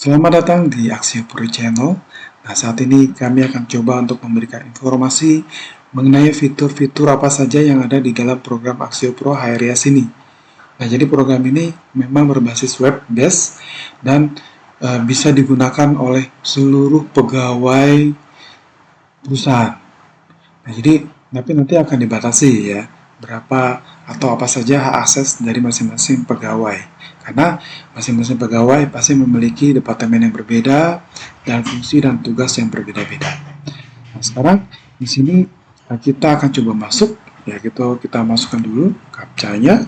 Selamat datang di Axio Pro Channel. Nah, saat ini kami akan coba untuk memberikan informasi mengenai fitur-fitur apa saja yang ada di dalam program Axio Pro HRIS ini. Nah, jadi program ini memang berbasis web based dan bisa digunakan oleh seluruh pegawai perusahaan. Nah, jadi tapi nanti akan dibatasi ya, berapa atau apa saja hak akses dari masing-masing pegawai. Karena masing-masing pegawai pasti memiliki departemen yang berbeda dan fungsi dan tugas yang berbeda-beda. Nah, sekarang di sini kita akan coba masuk ya, gitu kita masukkan dulu captcha-nya.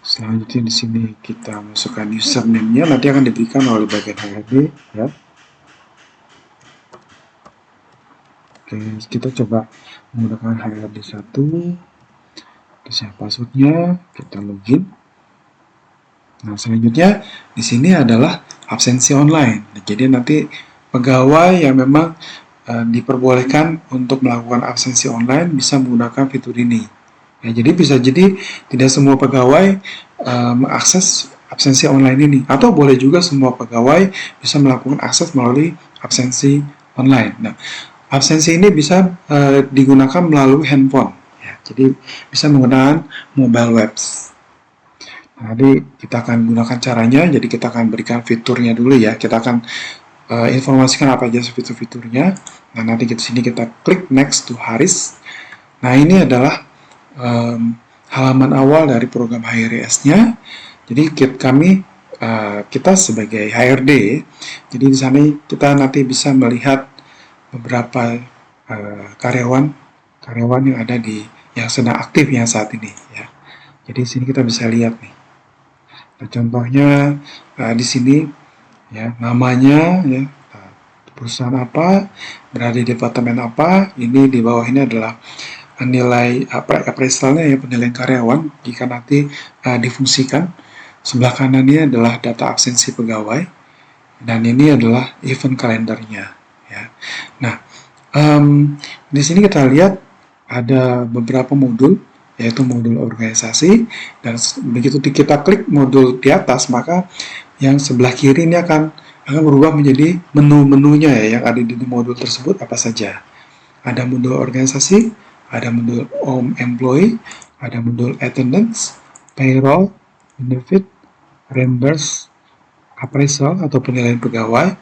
Selanjutnya di sini kita masukkan username-nya, nanti akan diberikan oleh bagian HRD ya. Oke, kita coba menggunakan HRD1. Terus passwordnya kita login. Nah, selanjutnya di sini adalah absensi online. Jadi nanti pegawai yang memang diperbolehkan untuk melakukan absensi online bisa menggunakan fitur ini. Ya, jadi bisa jadi tidak semua pegawai mengakses absensi online ini, atau boleh juga semua pegawai bisa melakukan akses melalui absensi online. Nah, absensi ini bisa digunakan melalui handphone. Ya, jadi bisa menggunakan mobile webs. Nah, nanti kita akan gunakan caranya. Jadi kita akan berikan fiturnya dulu ya. Kita akan informasikan apa aja fitur-fiturnya. Nah, nanti di sini kita klik next to HRIS. Nah, ini adalah halaman awal dari program HRIS-nya. Jadi kita sebagai HRD, jadi di sana kita nanti bisa melihat beberapa karyawan yang ada yang sedang aktif yang saat ini ya. Jadi di sini kita bisa lihat nih. Nah, contohnya di sini ya, namanya ya, perusahaan apa, berada di departemen apa. Ini di bawah ini adalah nilai appraisalnya ya, penilaian karyawan jika nanti difungsikan. Sebelah kanan ini adalah data absensi pegawai, dan ini adalah event kalendernya ya. Nah, di sini kita lihat ada beberapa modul, yaitu modul organisasi, dan begitu kita klik modul di atas, maka yang sebelah kiri ini akan berubah menjadi menu-menunya ya, yang ada di modul tersebut apa saja. Ada modul organisasi, ada modul employee, ada modul attendance, payroll, benefit, reimburse, appraisal atau penilaian pegawai,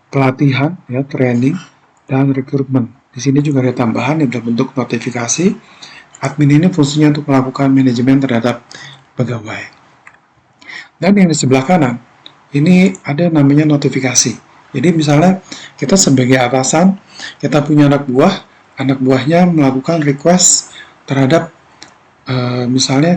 pelatihan ya, training, dan recruitment. Di sini juga ada tambahan yang berbentuk notifikasi. Admin ini fungsinya untuk melakukan manajemen terhadap pegawai. Dan yang di sebelah kanan, ini ada namanya notifikasi. Jadi misalnya kita sebagai atasan, kita punya anak buahnya melakukan request terhadap misalnya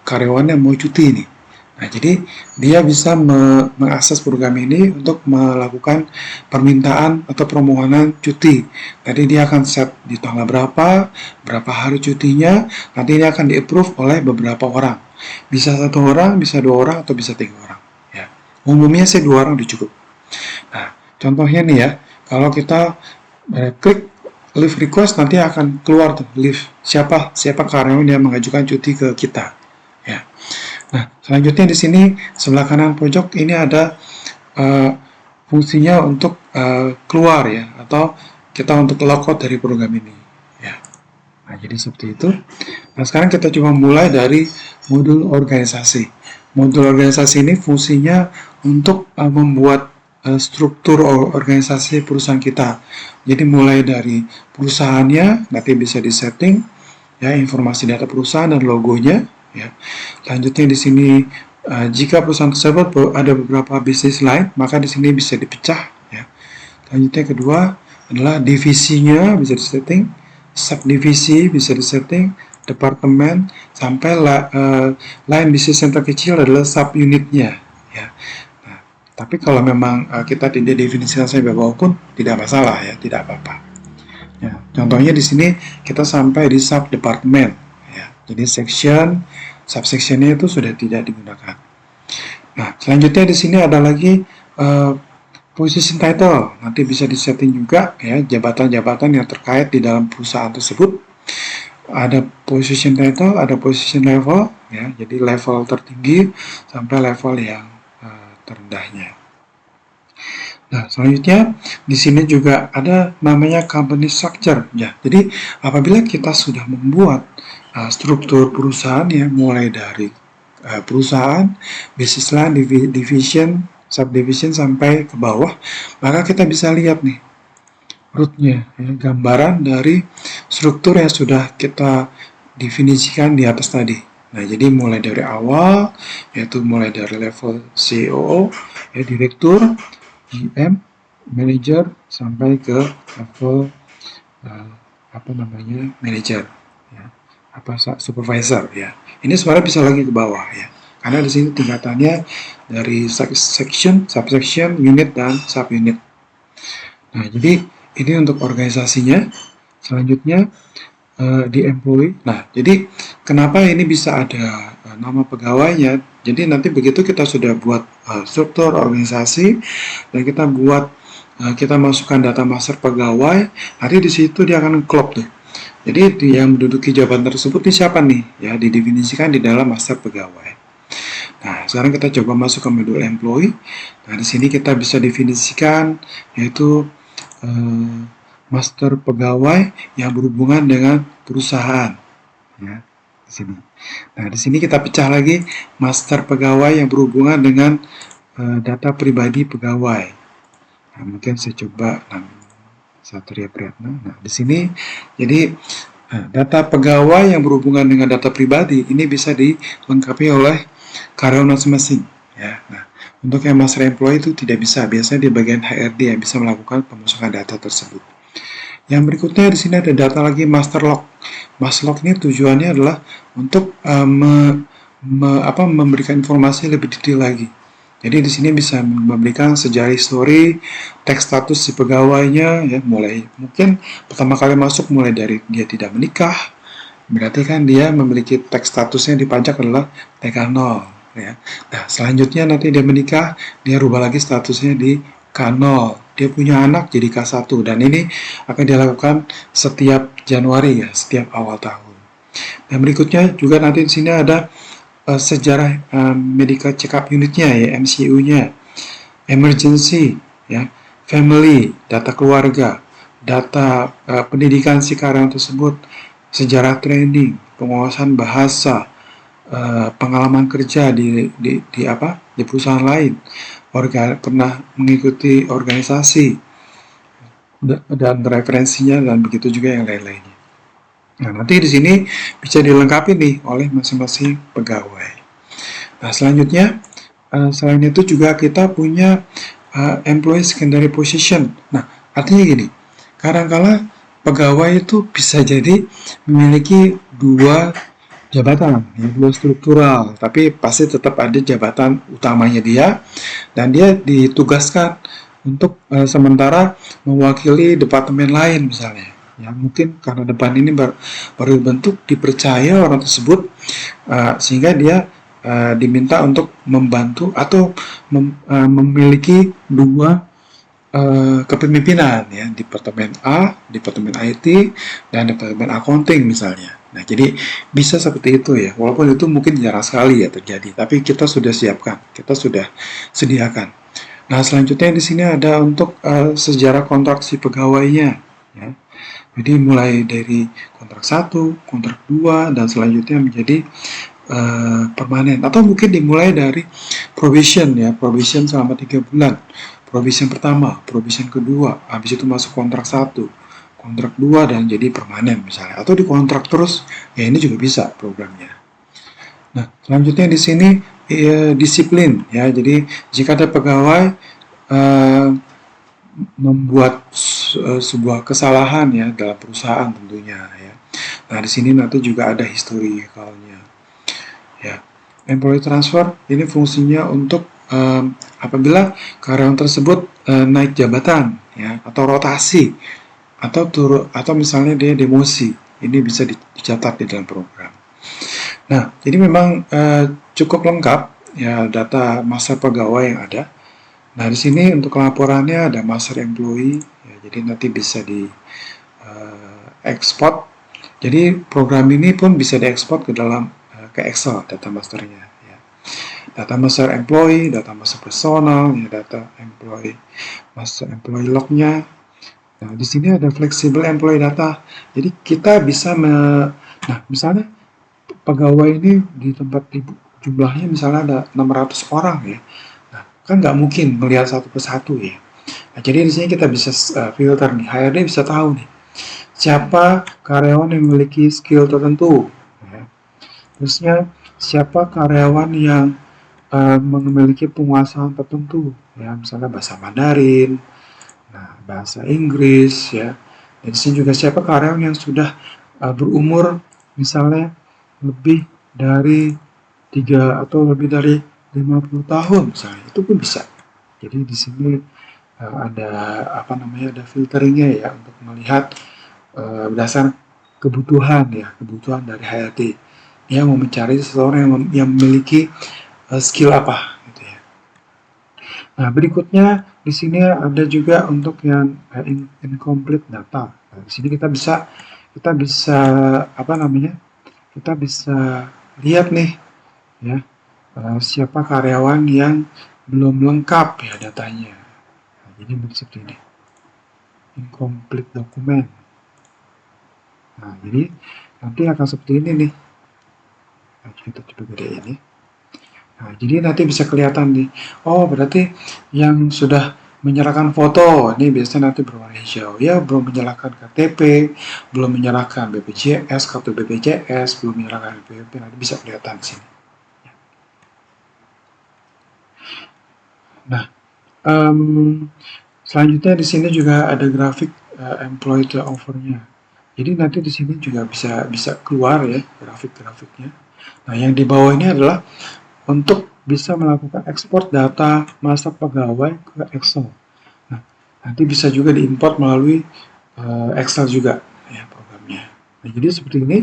karyawan yang mau cuti ini. Nah, jadi dia bisa mengakses program ini untuk melakukan permintaan atau permohonan cuti. Jadi dia akan set di tanggal berapa hari cutinya, nanti ini akan di-approve oleh beberapa orang. Bisa 1 orang, bisa 2 orang, atau bisa 3 orang. Ya. Umumnya sih 2 orang cukup. Nah, contohnya nih ya, kalau kita klik leave request, nanti akan keluar tuh leave siapa karyawan yang mengajukan cuti ke kita. Ya. Nah, selanjutnya di sini sebelah kanan pojok ini ada fungsinya untuk keluar ya, atau kita untuk logout dari program ini ya. Nah, jadi seperti itu. Nah, sekarang kita coba mulai dari modul organisasi. Modul organisasi ini fungsinya untuk membuat struktur organisasi perusahaan kita. Jadi mulai dari perusahaannya nanti bisa disetting ya, informasi data perusahaan dan logonya ya. Selanjutnya di sini jika perusahaan tersebut ada beberapa bisnis lain, maka di sini bisa dipecah ya. Selanjutnya kedua adalah divisinya bisa disetting, subdivisi bisa disetting, departemen, sampai line bisnis yang terkecil adalah subunitnya ya. Nah, tapi kalau memang kita tidak definisikan sampai bawah pun tidak masalah ya, tidak apa-apa. Ya, contohnya di sini kita sampai di subdepartemen ya. Jadi subsectionnya itu sudah tidak digunakan. Nah, selanjutnya di sini ada lagi position title. Nanti bisa disetting juga ya, jabatan-jabatan yang terkait di dalam perusahaan tersebut. Ada position title, ada position level ya. Jadi level tertinggi sampai level yang terendahnya. Nah, selanjutnya di sini juga ada namanya company structure ya. Jadi apabila kita sudah membuat struktur perusahaan ya, mulai dari perusahaan, business line, division, subdivision sampai ke bawah, maka kita bisa lihat nih rootnya, ya, gambaran dari struktur yang sudah kita definisikan di atas tadi. Nah, jadi mulai dari awal, yaitu mulai dari level CEO, ya, direktur, GM, manager, sampai ke level uh, manager, ya, supervisor, ya. Ini sebenarnya bisa lagi ke bawah, ya. Karena di sini tingkatannya dari section, subsection, unit, dan subunit. Nah, jadi ini untuk organisasinya. Selanjutnya di employee. Nah, jadi kenapa ini bisa ada nama pegawainya? Jadi nanti begitu kita sudah buat struktur organisasi dan kita masukkan data master pegawai, nanti di situ dia akan klop tuh. Jadi yang menduduki jabatan tersebut ini siapa nih? Ya, didefinisikan di dalam master pegawai. Nah, sekarang kita coba masuk ke modul employee. Nah, di sini kita bisa definisikan yaitu master pegawai yang berhubungan dengan perusahaan. Ya, di sini. Nah, di sini kita pecah lagi master pegawai yang berhubungan dengan data pribadi pegawai. Nah, mungkin saya coba Satria Priyatna. Nah, di sini jadi data pegawai yang berhubungan dengan data pribadi ini bisa dilengkapi oleh karyawan masing-masing. Ya, nah, untuk yang master employee itu tidak bisa. Biasanya di bagian HRD yang bisa melakukan pemasukan data tersebut. Yang berikutnya di sini ada data lagi master log. Master log ini tujuannya adalah untuk memberikan informasi lebih detail lagi. Jadi di sini bisa memberikan sejarah histori, teks status si pegawainya, ya, mulai mungkin pertama kali masuk mulai dari dia tidak menikah, berarti kan dia memiliki teks statusnya di pajak adalah TK0, ya. Nah, selanjutnya nanti dia menikah, dia rubah lagi statusnya di K0. Dia punya anak jadi K1 dan ini akan dilakukan setiap Januari ya, setiap awal tahun. Dan berikutnya juga nanti di sini ada sejarah medical check-up unitnya ya, MCU-nya, emergency, ya, family, data keluarga, data pendidikan si karyawan tersebut, sejarah training, penguasaan bahasa, pengalaman kerja di perusahaan lain, pernah mengikuti organisasi dan referensinya dan begitu juga yang lain-lainnya. Nah, nanti di sini bisa dilengkapi nih oleh masing-masing pegawai. Nah, selanjutnya, selain itu juga kita punya employee secondary position. Nah, artinya gini, kadang-kala pegawai itu bisa jadi memiliki dua jabatan, ya, dua struktural, tapi pasti tetap ada jabatan utamanya dia, dan dia ditugaskan untuk sementara mewakili departemen lain misalnya. Ya, mungkin karena depan ini baru dibentuk, dipercaya orang tersebut, sehingga dia diminta untuk membantu atau memiliki dua kepemimpinan, ya, departemen A, departemen IT, dan departemen accounting misalnya. Nah, jadi bisa seperti itu ya, walaupun itu mungkin jarang sekali ya terjadi, tapi kita sudah siapkan, kita sudah sediakan. Nah, selanjutnya di sini ada untuk sejarah kontrak si pegawainya, ya. Jadi mulai dari kontrak 1, kontrak 2, dan selanjutnya menjadi permanen. Atau mungkin dimulai dari probation ya, probation selama 3 bulan. Probation pertama, probation kedua, habis itu masuk kontrak 1, kontrak 2, dan jadi permanen misalnya. Atau di kontrak terus, ya ini juga bisa programnya. Nah, selanjutnya di sini disiplin ya. Jadi jika ada pegawai membuat sebuah kesalahan ya dalam perusahaan tentunya ya. Nah, di sini nanti juga ada historicalnya. Ya. Employee transfer ini fungsinya untuk apabila karyawan tersebut naik jabatan ya, atau rotasi, atau misalnya dia demosi. Ini bisa dicatat di dalam program. Nah, jadi memang cukup lengkap ya data masa pegawai yang ada. Nah, di sini untuk laporannya ada master employee, ya, jadi nanti bisa di ekspor. Jadi program ini pun bisa diekspor ke dalam ke Excel data masternya. Ya. data master employee, data master personal, ya, data employee, master employee lognya. Nah, di sini ada flexible employee data. Jadi kita bisa nah, misalnya pegawai ini di tempat ibu jumlahnya misalnya ada 600 orang ya. Nah, kan nggak mungkin melihat satu persatu ya. Nah, jadi di sini kita bisa filter nih. HRD bisa tahu nih siapa karyawan yang memiliki skill tertentu. Ya. Terusnya siapa karyawan yang memiliki penguasaan tertentu, ya misalnya bahasa Mandarin, nah bahasa Inggris, ya. Dan di sini juga siapa karyawan yang sudah berumur misalnya lebih dari 3 atau lebih dari 50 tahun misalnya, itu pun bisa. Jadi di sini ada apa namanya, ada filteringnya ya untuk melihat berdasar kebutuhan ya, kebutuhan dari HRD. Dia mau mencari seseorang yang memiliki skill apa gitu ya. Nah, berikutnya di sini ada juga untuk yang incomplete data. Nah, di sini kita bisa apa namanya? Kita bisa lihat nih ya, siapa karyawan yang belum lengkap ya datanya. Nah, jadi seperti ini. Incomplete dokumen. Nah, jadi nanti akan seperti ini nih. Nah, kita coba gede ini. Nah, jadi nanti bisa kelihatan nih, oh berarti yang sudah menyerahkan foto, ini biasanya nanti berwarna hijau, ya belum menyerahkan KTP, belum menyerahkan BPJS, kartu BPJS, belum menyerahkan BPP, nanti bisa kelihatan di sini. Nah, selanjutnya di sini juga ada grafik employee turnover-nya. Jadi nanti di sini juga bisa keluar ya grafik-grafiknya. Nah, yang di bawah ini adalah untuk bisa melakukan ekspor data masa pegawai ke Excel. Nah, nanti bisa juga diimport melalui Excel juga ya programnya. Nah, jadi seperti ini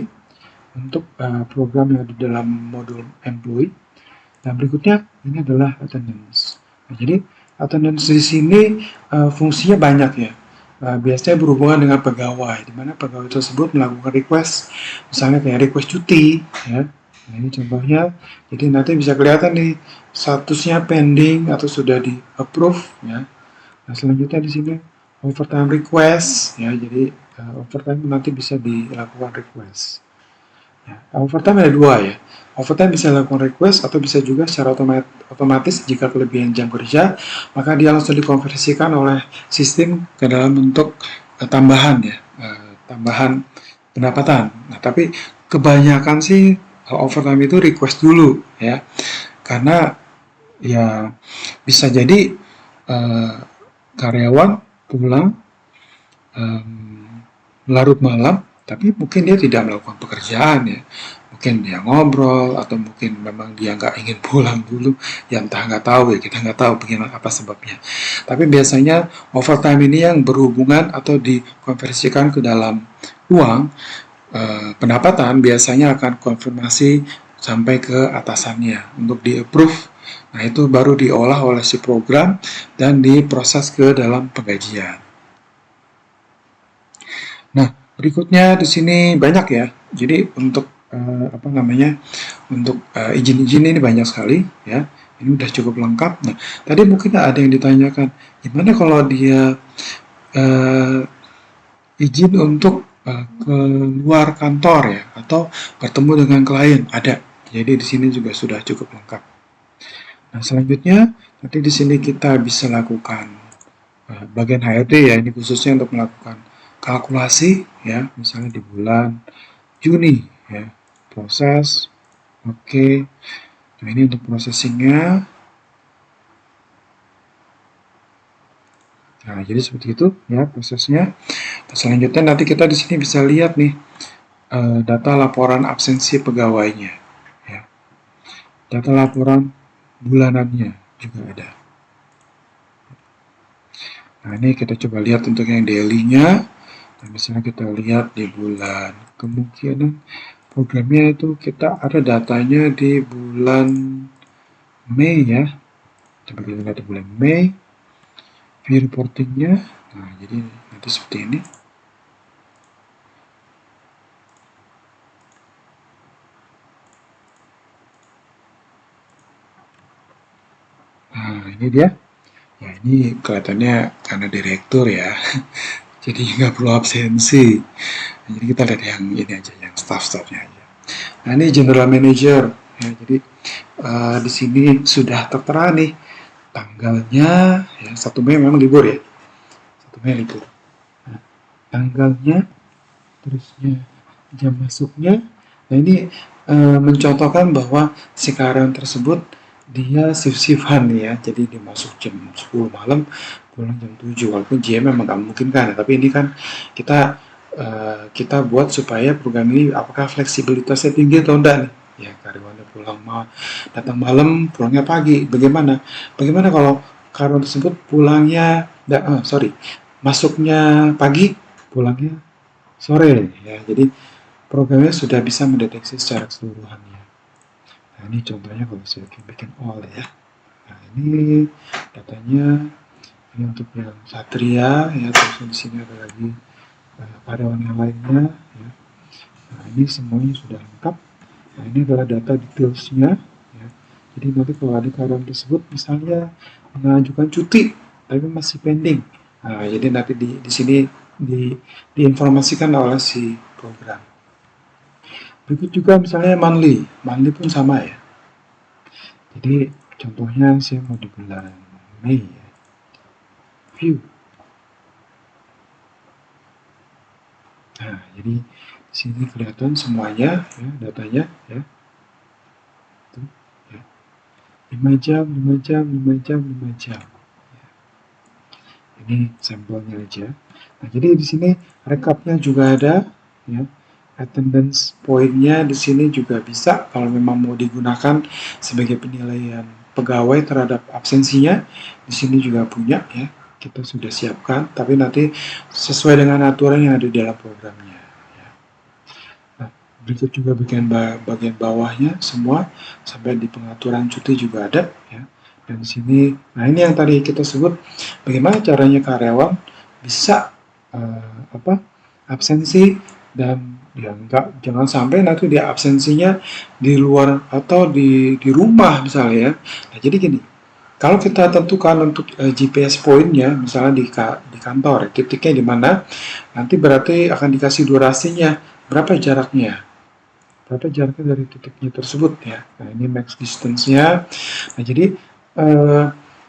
untuk program yang di dalam modul employee. Nah, berikutnya ini adalah attendance. Nah, jadi attendance di sini fungsinya banyak ya. Biasanya berhubungan dengan pegawai, di mana pegawai tersebut melakukan request, misalnya kayak request cuti, ya. Nah, ini contohnya. Jadi nanti bisa kelihatan nih statusnya pending atau sudah di approve, ya. Nah, selanjutnya di sini overtime request, ya. Jadi overtime nanti bisa dilakukan request. Ya, overtime ada dua ya. Overtime bisa dilakukan request atau bisa juga secara otomatis jika kelebihan jam kerja, maka dia langsung dikonversikan oleh sistem ke dalam bentuk tambahan ya, tambahan pendapatan. Nah, tapi kebanyakan sih overtime itu request dulu ya, karena ya bisa jadi uh, karyawan pulang larut malam, tapi mungkin dia tidak melakukan pekerjaan ya. Mungkin dia ngobrol atau mungkin memang dia nggak ingin pulang dulu. Ya entah, nggak tahu ya, kita nggak tahu bagaimana apa sebabnya. Tapi biasanya overtime ini yang berhubungan atau dikonversikan ke dalam uang, pendapatan biasanya akan konfirmasi sampai ke atasannya untuk di-approve. Nah, itu baru diolah oleh si program dan diproses ke dalam penggajian. Nah, berikutnya di sini banyak ya. Jadi untuk apa namanya? Untuk izin-izin ini banyak sekali ya. Ini udah cukup lengkap. Nah, tadi mungkin ada yang ditanyakan, gimana kalau dia uh, izin untuk keluar kantor ya atau bertemu dengan klien? Ada. Jadi di sini juga sudah cukup lengkap. Nah, selanjutnya nanti di sini kita bisa lakukan bagian HRD ya, ini khususnya untuk melakukan kalkulasi ya, misalnya di bulan Juni ya, proses, oke. Nah, ini untuk processingnya. Nah, jadi seperti itu ya prosesnya. Nah, selanjutnya nanti kita di sini bisa lihat nih data laporan absensi pegawainya ya, data laporan bulanannya juga ada. Nah, ini kita coba lihat untuk yang daily-nya. Nah, misalnya kita lihat di bulan, kemungkinan programnya itu kita ada datanya di bulan Mei ya. Coba kita lihat di bulan Mei, view reportingnya. Nah, jadi nanti seperti ini. Nah, ini dia. Ya, ini kelihatannya karena direktur ya, jadi nggak perlu absensi. Nah, jadi kita lihat yang ini aja, yang staff-staffnya aja. Nah, ini general manager. Ya, jadi di sini sudah tertera nih tanggalnya. Ya, 1 Mei memang libur ya. 1 Mei libur. Nah, tanggalnya, terusnya jam masuknya. Nah, ini mencontohkan bahwa si karyawan tersebut dia shift-shiftan ya, jadi dia masuk jam 10 malam, pulang jam 7, walaupun GM memang nggak mungkin kan, tapi ini kan kita kita buat supaya program ini apakah fleksibilitasnya tinggi atau enggak nih, ya karyawannya datang malam, pulangnya pagi, bagaimana kalau karyawan tersebut masuknya pagi, pulangnya sore ya, jadi programnya sudah bisa mendeteksi secara keseluruhan ya. Nah, ini contohnya kalau saya bikin all ya. Nah, ini datanya, ini untuk yang Satria ya, terus di sini ada lagi karyawan yang lainnya ya. Nah, ini semuanya sudah lengkap. Nah, ini adalah data detailsnya ya. Jadi nanti kalau ada karyawan tersebut misalnya mengajukan cuti tapi masih pending. Nah, jadi nanti di sini diinformasikan oleh si program. Berikut juga misalnya monthly pun sama ya. Jadi contohnya saya mau di bulan Mei ya. View. Nah, jadi di sini kelihatan semuanya ya, datanya ya. Tuh, ya. 5 jam, 5 jam, 5 jam, 5 jam. Ya. Ini sampelnya aja. Nah, jadi di sini rekapnya juga ada ya. Attendance point-nya di sini juga bisa kalau memang mau digunakan sebagai penilaian pegawai terhadap absensinya. Di sini juga punya ya, kita sudah siapkan, tapi nanti sesuai dengan aturan yang ada di dalam programnya. Ya. Nah, berikut juga bagian bawahnya semua sampai di pengaturan cuti juga ada ya. Dan di sini, nah ini yang tadi kita sebut bagaimana caranya karyawan bisa absensi dan ya enggak, jangan sampai nanti dia absensinya di luar atau di rumah misalnya ya. Nah, jadi gini, kalau kita tentukan untuk GPS poinnya misalnya di kantor ya, titiknya di mana, nanti berarti akan dikasih durasinya berapa jaraknya dari titiknya tersebut ya. Nah, ini max distance-nya. Nah, jadi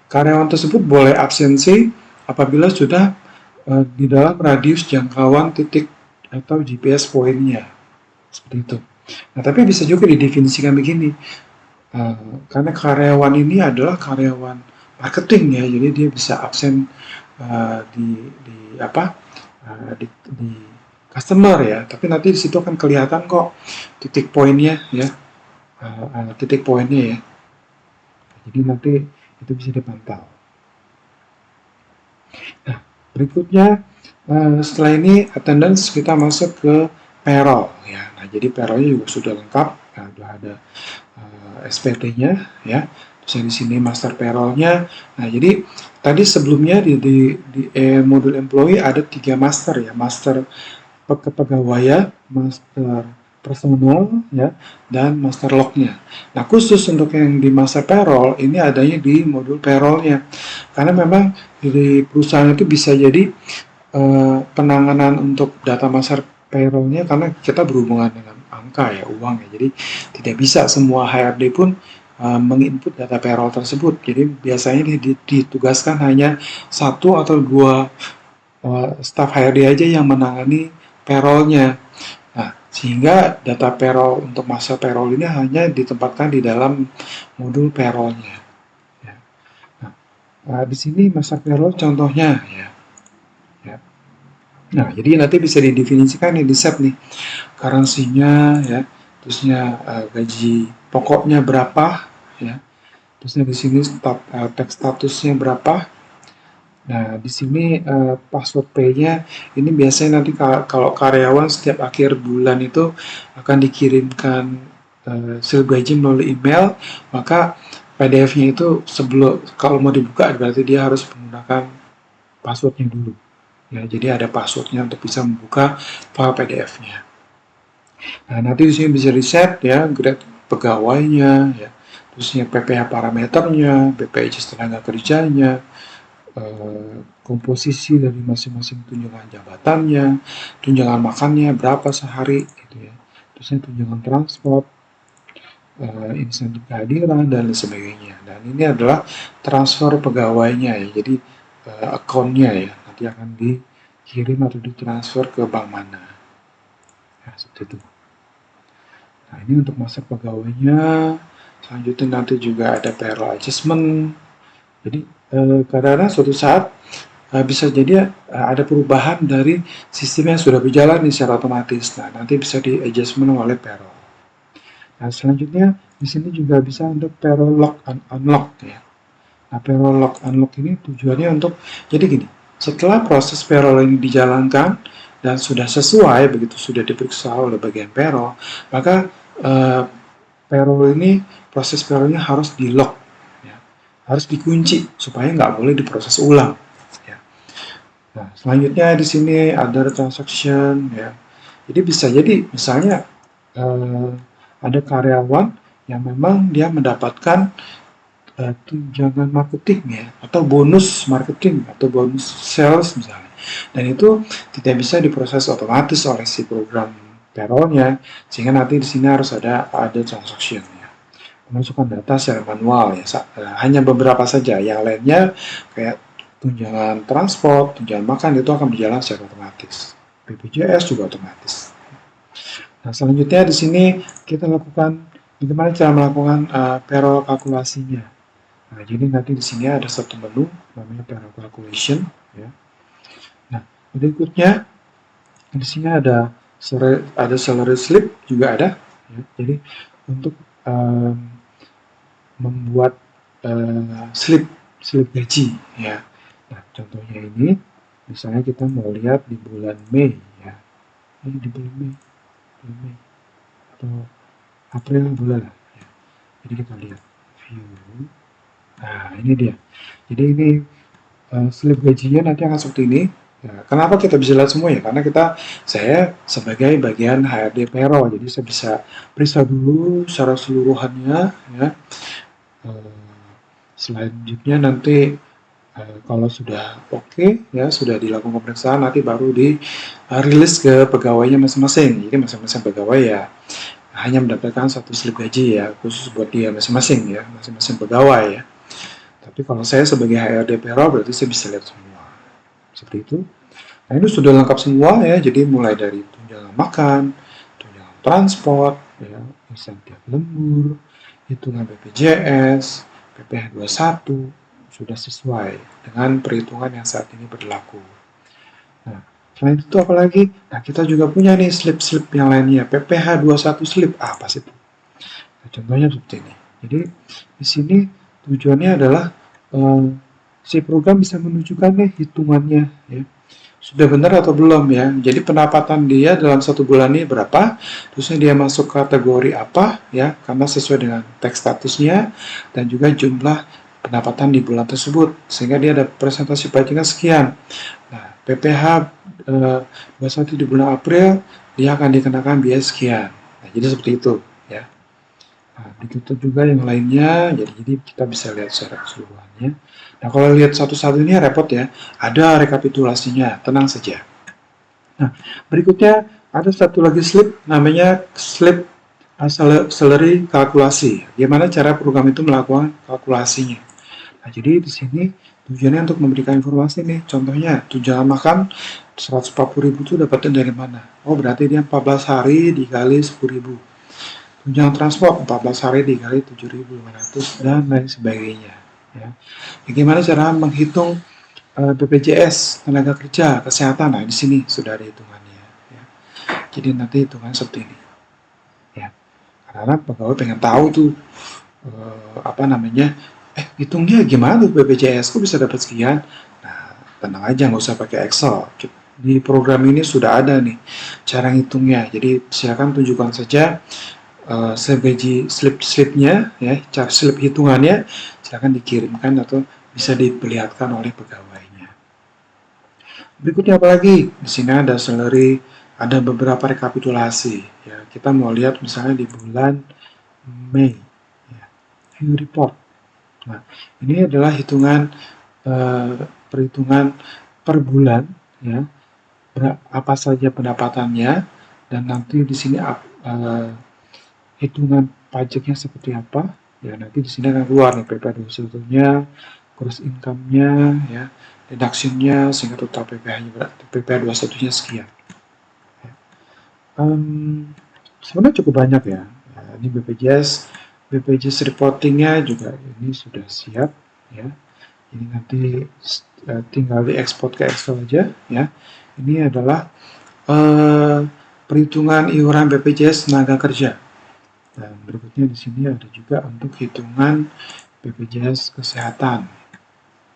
karyawan tersebut boleh absensi apabila sudah di dalam radius jangkauan titik atau GPS poinnya, seperti itu. Nah, tapi bisa juga didefinisikan begini, karena karyawan ini adalah karyawan marketing ya, jadi dia bisa absen di customer ya, tapi nanti di situ akan kelihatan kok titik poinnya ya, titik poinnya ya. Jadi nanti itu bisa dipantau. Nah, berikutnya setelah ini attendance kita masuk ke payroll ya. Nah, jadi payrollnya juga sudah lengkap. Nah, sudah ada SPT-nya ya. Terus di sini master payroll-nya. Nah, jadi tadi sebelumnya di modul employee ada 3 master ya. Master kepegawaian, master personal ya, dan master log-nya. Nah, khusus untuk yang di master payroll ini adanya di modul payroll-nya. Karena memang di perusahaan itu bisa jadi penanganan untuk data master payroll-nya, karena kita berhubungan dengan angka ya, uang ya. Jadi tidak bisa semua HRD pun menginput data payroll tersebut. Jadi biasanya ditugaskan hanya 1 atau 2 staf HRD aja yang menangani payroll-nya. Nah, sehingga data payroll untuk masa payroll ini hanya ditempatkan di dalam modul payroll-nya. Ya. Nah, di sini masa payroll contohnya ya. Ya. Nah, jadi nanti bisa didefinisikan nih, di set nih currency-nya ya, terusnya gaji pokoknya berapa ya, terusnya di sini tax statusnya berapa. Nah, di sini password pay-nya ini biasanya nanti kalau karyawan setiap akhir bulan itu akan dikirimkan slip gaji melalui email, maka PDF-nya itu sebelum kalau mau dibuka berarti dia harus menggunakan passwordnya dulu. Ya, jadi ada passwordnya untuk bisa membuka file PDF-nya. Nah, nanti di sini bisa di-set ya grade pegawainya ya. terusnya PPh parameternya, BPJS tenaga kerjanya, komposisi dari masing-masing tunjangan jabatannya, tunjangan makannya berapa sehari, gitu ya. Terusnya tunjangan transport, insentif kehadiran dan lain sebagainya. Dan ini adalah transfer pegawainya ya, jadi akunnya ya nanti akan dikirim atau ditransfer ke bank mana. Ya, seperti itu. Nah, ini untuk masa pegawainya. Selanjutnya nanti juga ada payroll adjustment. Jadi kadang-kadang suatu saat bisa jadi ada perubahan dari sistem yang sudah berjalan secara otomatis. Nah, nanti bisa di adjustment oleh payroll. Nah, selanjutnya di sini juga bisa untuk payroll lock and unlock ya. Nah, payroll lock unlock ini tujuannya untuk, jadi gini, setelah proses payroll ini dijalankan dan sudah sesuai, begitu sudah diperiksa oleh bagian payroll, maka payroll ini, proses payrollnya harus di lock, ya. Harus dikunci supaya nggak boleh diproses ulang. Ya. Nah, selanjutnya di sini ada transaction, ya. Jadi bisa jadi misalnya ada karyawan yang memang dia mendapatkan tunjangan marketing ya, atau bonus marketing atau bonus sales misalnya, dan itu tidak bisa diproses otomatis oleh si program payrollnya, sehingga nanti di sini harus ada transaction ya, memasukkan data secara manual ya, hanya beberapa saja, yang lainnya kayak tunjangan transport, tunjangan makan itu akan berjalan secara otomatis, BPJS juga otomatis. Nah, selanjutnya di sini kita lakukan bagaimana cara melakukan payroll kalkulasinya. Nah, jadi nanti di sini ada satu menu namanya payroll calculation ya. Nah, berikutnya di sini ada salary slip juga ada ya. Jadi untuk membuat slip gaji ya. Nah, contohnya ini misalnya kita mau lihat di bulan Mei ya. Ini di bulan Mei atau April bulan ya. Jadi kita lihat view. Nah, ini dia. Jadi ini slip gajinya nanti akan seperti ini. Ya, kenapa kita bisa lihat semua ya? Karena saya sebagai bagian HRD payroll, jadi saya bisa periksa dulu secara seluruhannya. Ya. Selanjutnya nanti kalau sudah oke, ya sudah dilakukan pemeriksaan, nanti baru dirilis ke pegawainya masing-masing. Jadi masing-masing pegawai ya hanya mendapatkan satu slip gaji ya, khusus buat dia masing-masing ya, masing-masing pegawai ya. Tapi kalau saya sebagai HRD payroll berarti saya bisa lihat semua. Seperti itu. Nah, ini sudah lengkap semua ya, jadi mulai dari tunjangan makan, tunjangan transport, ya, insentif lembur, hitungan BPJS, PPh 21, sudah sesuai dengan perhitungan yang saat ini berlaku. Nah, selain itu apa lagi? Nah, kita juga punya nih slip-slip yang lainnya, PPh 21 slip, apa sih itu? Nah, contohnya seperti ini. Jadi, di sini tujuannya adalah si program bisa menunjukkan nih hitungannya ya, sudah benar atau belum ya. Jadi pendapatan dia dalam satu bulan ini berapa, terusnya dia masuk kategori apa ya, karena sesuai dengan teks statusnya dan juga jumlah pendapatan di bulan tersebut, sehingga dia ada presentasi pajaknya sekian. Nah, PPh 21 di bulan April dia akan dikenakan biaya sekian. Nah, jadi seperti itu ya. Nah, ditutup juga yang lainnya, jadi kita bisa lihat secara keseluruhannya. Nah, kalau lihat satu-satu ini repot ya, ada rekapitulasinya, tenang saja. Nah, berikutnya ada satu lagi slip, namanya slip salary kalkulasi. Bagaimana cara program itu melakukan kalkulasinya. Nah, jadi di sini tujuannya untuk memberikan informasi nih, contohnya tunjangan makan 140.000 itu dapatnya dari mana? Oh, berarti dia 14 hari dikali 10.000. Tunjangan transport 14 hari dikali 7.500 dan lain sebagainya ya. Bagaimana cara menghitung BPJS tenaga kerja kesehatan? Nah, di sini sudah ada hitungannya ya. Jadi nanti hitungan seperti ini ya, karena pegawai pengen tahu tuh hitungnya gimana tuh, BPJS kok bisa dapat sekian. Nah, tenang aja, nggak usah pakai Excel, di program ini sudah ada nih cara ngitungnya. Jadi silakan tunjukkan saja slip-slipnya ya, cara slip hitungannya silakan dikirimkan atau bisa diperlihatkan oleh pegawainya. Berikutnya apa lagi? Di sini ada salary, ada beberapa rekapitulasi ya. Kita mau lihat misalnya di bulan Mei ya. view report. Nah, ini adalah perhitungan per bulan, ya, apa saja pendapatannya, dan nanti di sini hitungan pajaknya seperti apa. Ya, nanti di sini akan keluar nih PPh 21-nya, gross income-nya, ya, deduction-nya, sehingga total PPh-nya berarti PPh 21-nya sekian. Sebenarnya cukup banyak ya. Ini BPJS reportingnya juga ini sudah siap, ya. Ini nanti tinggal diekspor ke Excel aja, ya. Ini adalah perhitungan iuran BPJS tenaga kerja. Dan berikutnya di sini ada juga untuk hitungan BPJS kesehatan.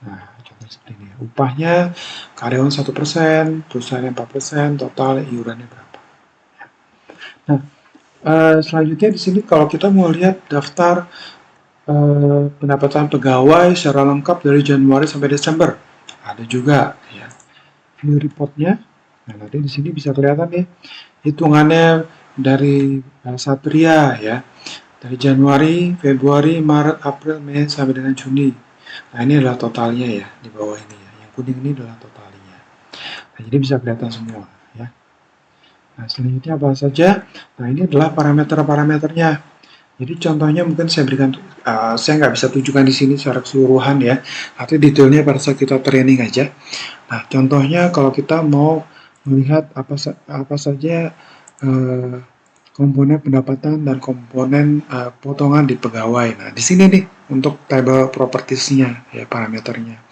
Nah, contoh seperti ini. Upahnya karyawan 1%, perusahaan 4%, total iurannya berapa. Nah, selanjutnya di sini kalau kita mau lihat daftar pendapatan pegawai secara lengkap dari Januari sampai Desember, ada juga ya view reportnya. Nah, nanti di sini bisa kelihatan nih hitungannya dari Satria ya, dari Januari, Februari, Maret, April, Mei sampai dengan Juni. Nah, ini adalah totalnya ya di bawah ini ya. Yang kuning ini adalah totalnya. Nah, jadi bisa kelihatan semua ya. Nah, selanjutnya apa saja? Nah, ini adalah parameter-parameternya. Jadi contohnya mungkin saya berikan, saya nggak bisa tunjukkan di sini secara keseluruhan ya, nanti detailnya pada saat kita training aja. Nah, contohnya kalau kita mau melihat apa saja komponen pendapatan dan komponen potongan di pegawai. Nah, di sini nih untuk table propertiesnya ya, parameternya.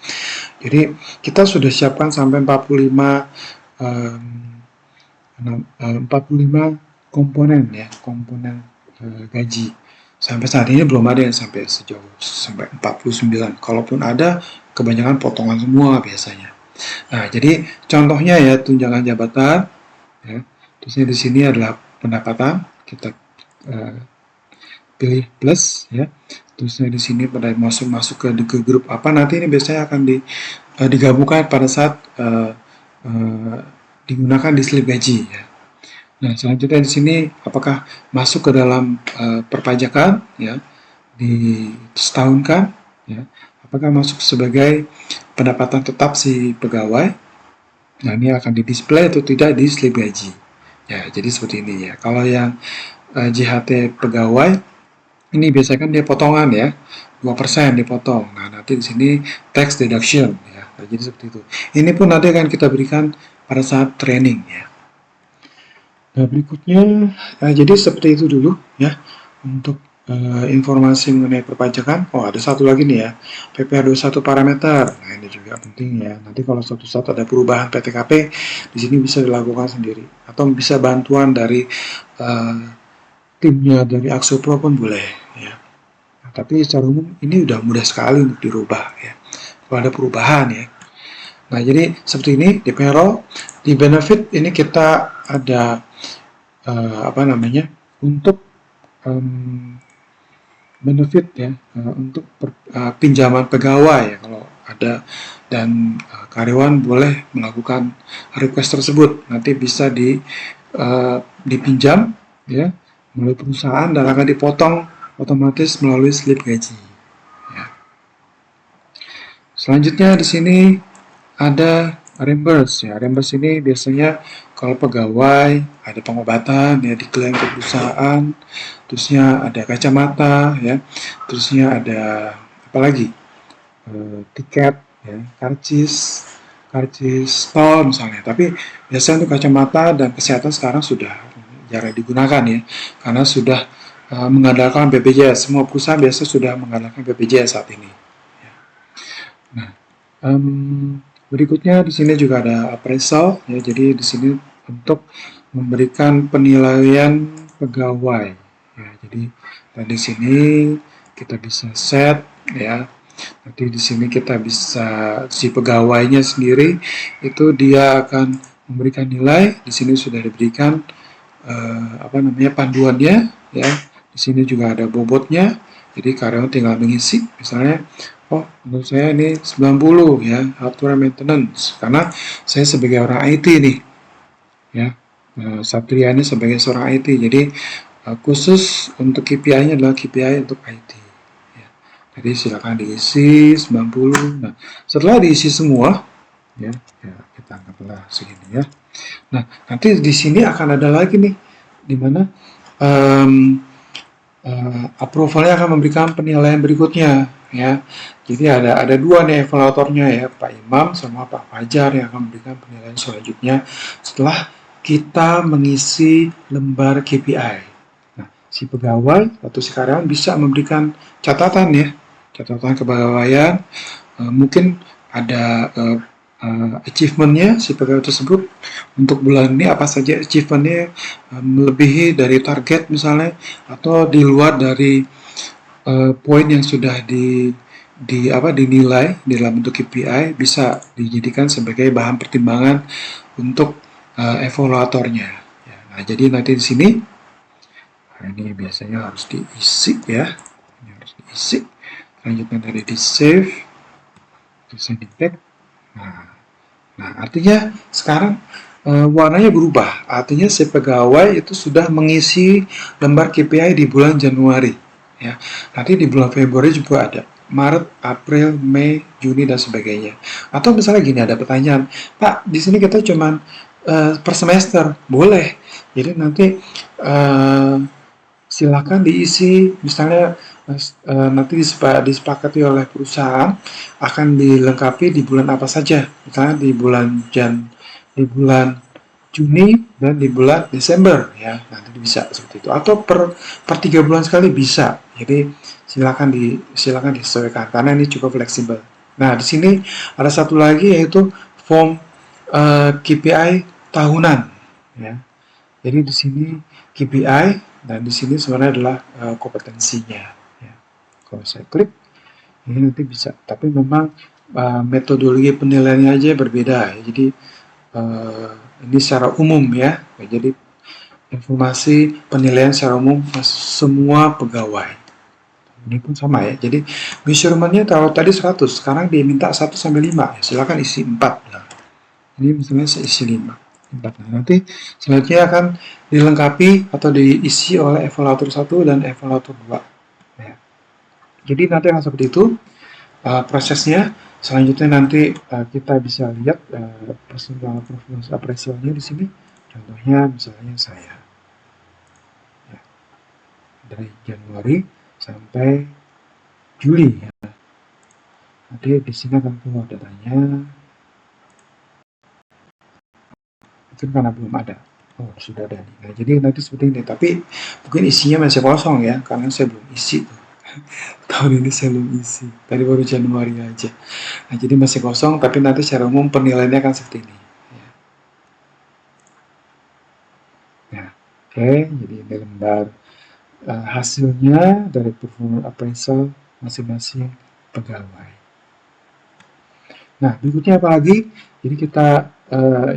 Jadi kita sudah siapkan sampai 45 komponen ya, komponen gaji. Sampai saat ini belum ada yang sampai sejauh sampai 49. Kalaupun ada, kebanyakan potongan semua biasanya. Nah, jadi contohnya ya tunjangan jabatan ya. Terusnya di sini adalah pendapatan, kita pilih plus ya. Terusnya di sini pada masuk ke grup apa, nanti ini biasanya akan digabungkan pada saat digunakan di slip gaji ya. Nah, selanjutnya di sini apakah masuk ke dalam perpajakan ya, di setahunkan ya, apakah masuk sebagai pendapatan tetap si pegawai. Nah, ini akan di display atau tidak di slip gaji ya. Jadi seperti ini ya. Kalau yang JHT pegawai ini biasanya kan dia potongan ya, 2% dipotong. Nah, nanti di sini tax deduction ya. Nah, jadi seperti itu. Ini pun nanti akan kita berikan pada saat training ya. Nah, berikutnya, jadi seperti itu dulu ya untuk informasi mengenai perpajakan. Oh, ada satu lagi nih ya, PPh 21 parameter. Nah, ini juga penting ya. Nanti kalau suatu saat ada perubahan PTKP, di sini bisa dilakukan sendiri atau bisa bantuan dari timnya dari Axopro pun boleh ya. Nah, tapi secara umum ini udah mudah sekali untuk dirubah ya. Kalau ada perubahan ya. Nah, jadi seperti ini di payroll, di benefit ini kita ada untuk benefit ya, untuk pinjaman pegawai ya kalau ada, dan karyawan boleh melakukan request tersebut, nanti bisa dipinjam ya melalui perusahaan dan akan dipotong otomatis melalui slip gaji ya. Selanjutnya di sini ada reimburse ya. Reimburse ini biasanya kalau pegawai ada pengobatan ya diklaim ke perusahaan, terusnya ada kacamata ya, terusnya ada apa lagi, tiket ya, karcis tol misalnya. Tapi biasanya untuk kacamata dan kesehatan sekarang sudah jarang digunakan ya, karena sudah mengandalkan BPJS. Semua perusahaan biasa sudah mengandalkan BPJS saat ini. Nah, berikutnya di sini juga ada appraisal ya. Jadi di sini untuk memberikan penilaian pegawai ya. Jadi di sini kita bisa set ya. Nanti di sini kita bisa si pegawainya sendiri itu dia akan memberikan nilai. Di sini sudah diberikan panduannya ya. Di sini juga ada bobotnya. Jadi karyawan tinggal mengisi, misalnya, oh menurut saya ini 90 ya, hardware maintenance, karena saya sebagai orang IT nih, ya, Satria ini sebagai seorang IT, jadi khusus untuk KPI-nya adalah KPI untuk IT. Ya. Jadi silakan diisi 90. Nah, setelah diisi semua, ya, kita anggaplah segini ya. Nah, nanti di sini akan ada lagi nih, di mana approvalnya akan memberikan penilaian berikutnya ya. Jadi ada dua nih evaluatornya ya, Pak Imam sama Pak Fajar yang akan memberikan penilaian selanjutnya setelah kita mengisi lembar KPI. Nah, si pegawai atau si karyawan bisa memberikan catatan ya, catatan kepegawaian, mungkin ada achievementnya si pegawai tersebut untuk bulan ini apa saja achievementnya, melebihi dari target misalnya atau di luar dari poin yang sudah dinilai di dalam bentuk KPI bisa dijadikan sebagai bahan pertimbangan untuk evaluatornya. Ya, nah, jadi nanti di sini ini biasanya harus diisi ya, ini harus diisi. Selanjutnya dari di save, terus di tag. Nah, artinya sekarang warnanya berubah. Artinya si pegawai itu sudah mengisi lembar KPI di bulan Januari. Ya, nanti di bulan Februari juga ada. Maret, April, Mei, Juni dan sebagainya. Atau misalnya gini, ada pertanyaan, Pak, di sini kita cuman per semester, boleh. Jadi nanti silakan diisi, misalnya nanti disepakati oleh perusahaan akan dilengkapi di bulan apa saja, misalnya di bulan Juni dan di bulan Desember ya, nanti bisa seperti itu, atau per 3 bulan sekali bisa. Jadi silakan disesuaikan karena ini cukup fleksibel. Nah, di sini ada satu lagi yaitu form KPI tahunan ya. Jadi di sini KPI dan di sini sebenarnya adalah kompetensinya. Ya. Kalau saya klik, ini nanti bisa. Tapi memang metodologi penilaiannya aja berbeda. Ya. Jadi ini secara umum ya. Jadi informasi penilaian secara umum semua pegawai. Ini pun sama ya. Jadi measurementnya kalau tadi 100, sekarang dia minta 1 sampai 5. Ya, silakan isi 4. Nah, ini misalnya saya isi 5. Nah, nanti selanjutnya akan dilengkapi atau diisi oleh evaluator 1 dan evaluator 2. Ya. Jadi nanti akan seperti itu prosesnya. Selanjutnya nanti kita bisa lihat performance appraisalnya di sini. Contohnya misalnya saya ya, dari Januari sampai Juli ya. Nanti di sini akan keluar datanya. Itu karena belum ada. Oh, sudah ada nih. Nah, jadi nanti seperti ini. Tapi mungkin isinya masih kosong ya, karena saya belum isi tuh. Tahun ini saya belum isi. Tadi baru Januari aja. Nah, jadi masih kosong, tapi nanti secara umum penilaiannya akan seperti ini. Ya. Nah, oke. Jadi ini lembar hasilnya dari performance appraisal masing-masing pegawai. Nah, berikutnya apa lagi? Jadi kita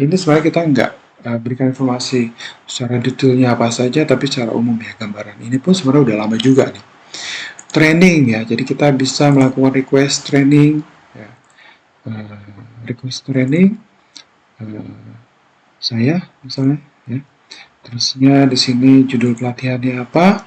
ini sebenarnya kita nggak berikan informasi secara detailnya apa saja, tapi secara umum ya gambaran. Ini pun sebenarnya udah lama juga nih. Training ya, jadi kita bisa melakukan request training. Ya. Request training saya misalnya ya. Terusnya di sini judul pelatihannya apa,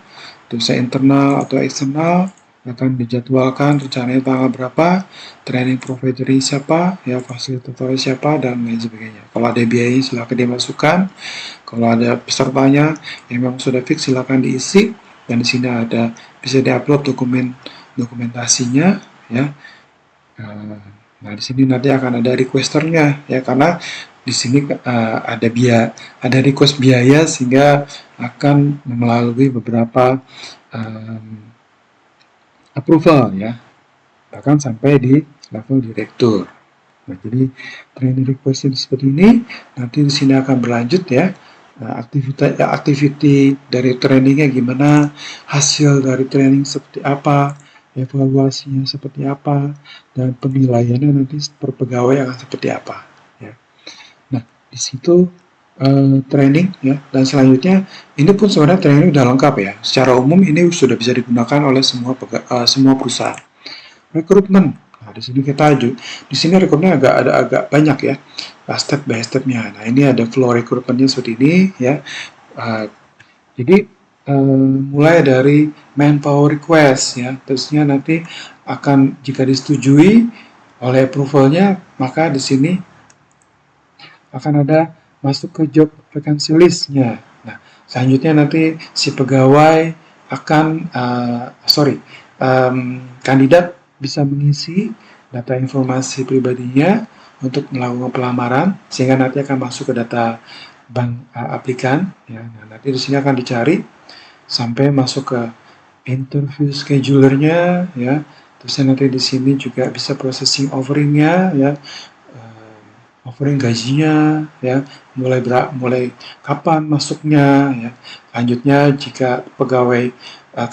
dosen internal atau eksternal, akan dijadwalkan rencananya tanggal berapa, training provider siapa, ya fasilitator siapa, dan lain sebagainya. Kalau ada biaya silakan dimasukkan, kalau ada pesertanya yang memang sudah fix silakan diisi, dan di sini ada bisa diupload dokumentasinya, ya. Nah di sini nanti akan ada requesternya, ya karena di sini ada request biaya sehingga akan melalui beberapa approval ya, bahkan sampai di level direktur. Nah, jadi training request seperti ini, nanti di sini akan berlanjut ya, activity dari trainingnya gimana, hasil dari training seperti apa, evaluasinya seperti apa, dan penilaiannya nanti per pegawai akan seperti apa. Ya. Nah, di situ training ya, dan selanjutnya ini pun sebenarnya training udah lengkap ya. Secara umum ini sudah bisa digunakan oleh semua perusahaan. Rekrutmen. Nah, di sini di sini rekrutmennya agak banyak ya. Step by stepnya. Nah, ini ada flow rekrutmennya seperti ini ya. Jadi mulai dari manpower request ya, terusnya nanti akan jika disetujui oleh approvalnya, maka di sini akan ada masuk ke job vacancy list-nya. Nah, selanjutnya nanti si pegawai akan, kandidat bisa mengisi data informasi pribadinya untuk melakukan pelamaran, sehingga nanti akan masuk ke data bank aplikan. Ya. Nah, nanti di sini akan dicari sampai masuk ke interview schedulernya, ya. Terus nanti di sini juga bisa processing offeringnya, ya, offering gajinya, ya, mulai kapan masuknya, ya. Lanjutnya jika pegawai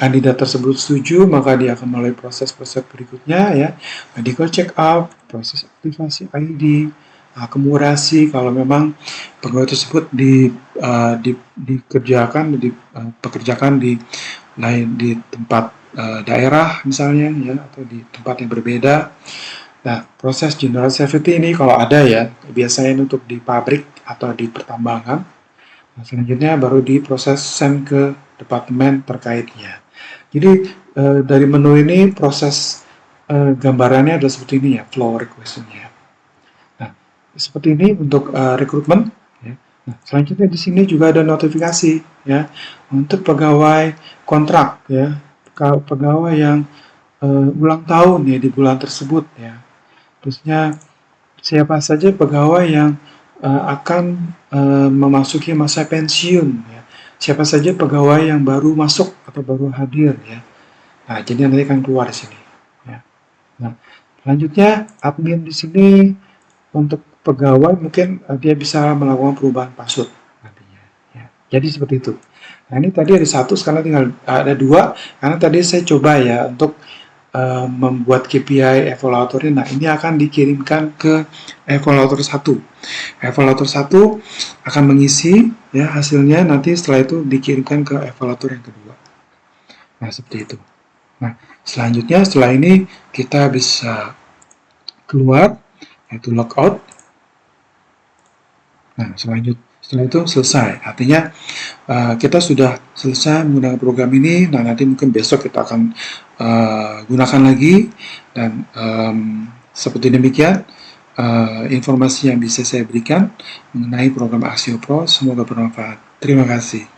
kandidat tersebut setuju, maka dia akan melalui proses-proses berikutnya, ya, medical check up, proses aktivasi ID, akumulasi kalau memang pegawai tersebut dipekerjakan di lain di tempat daerah misalnya, ya, atau di tempat yang berbeda. Nah, proses general safety ini kalau ada ya, biasanya untuk di pabrik atau di pertambangan. Nah, selanjutnya baru diproses send ke departemen terkaitnya. Jadi dari menu ini proses gambarannya adalah seperti ini ya, flow request-nya. Nah, seperti ini untuk rekrutmen. Ya. Nah, selanjutnya di sini juga ada notifikasi ya untuk pegawai kontrak ya, pegawai yang ulang tahun ya di bulan tersebut ya. Terusnya siapa saja pegawai yang akan memasuki masa pensiun ya. Siapa saja pegawai yang baru masuk atau baru hadir ya. Nah, jadi nanti akan keluar di sini ya. Nah, selanjutnya admin di sini untuk pegawai mungkin dia bisa melakukan perubahan password nantinya ya. Jadi seperti itu. Nah, ini tadi ada satu, sekarang tinggal ada dua karena tadi saya coba ya untuk membuat KPI evaluatornya. Nah, ini akan dikirimkan ke evaluator 1. Evaluator 1 akan mengisi ya hasilnya, nanti setelah itu dikirimkan ke evaluator yang kedua. Nah, seperti itu. Nah, selanjutnya setelah ini kita bisa keluar, yaitu logout. Nah, setelah itu selesai. Artinya kita sudah selesai menggunakan program ini. Nah, nanti mungkin besok kita akan gunakan lagi. Dan seperti demikian informasi yang bisa saya berikan mengenai program Axio Pro. Semoga bermanfaat. Terima kasih.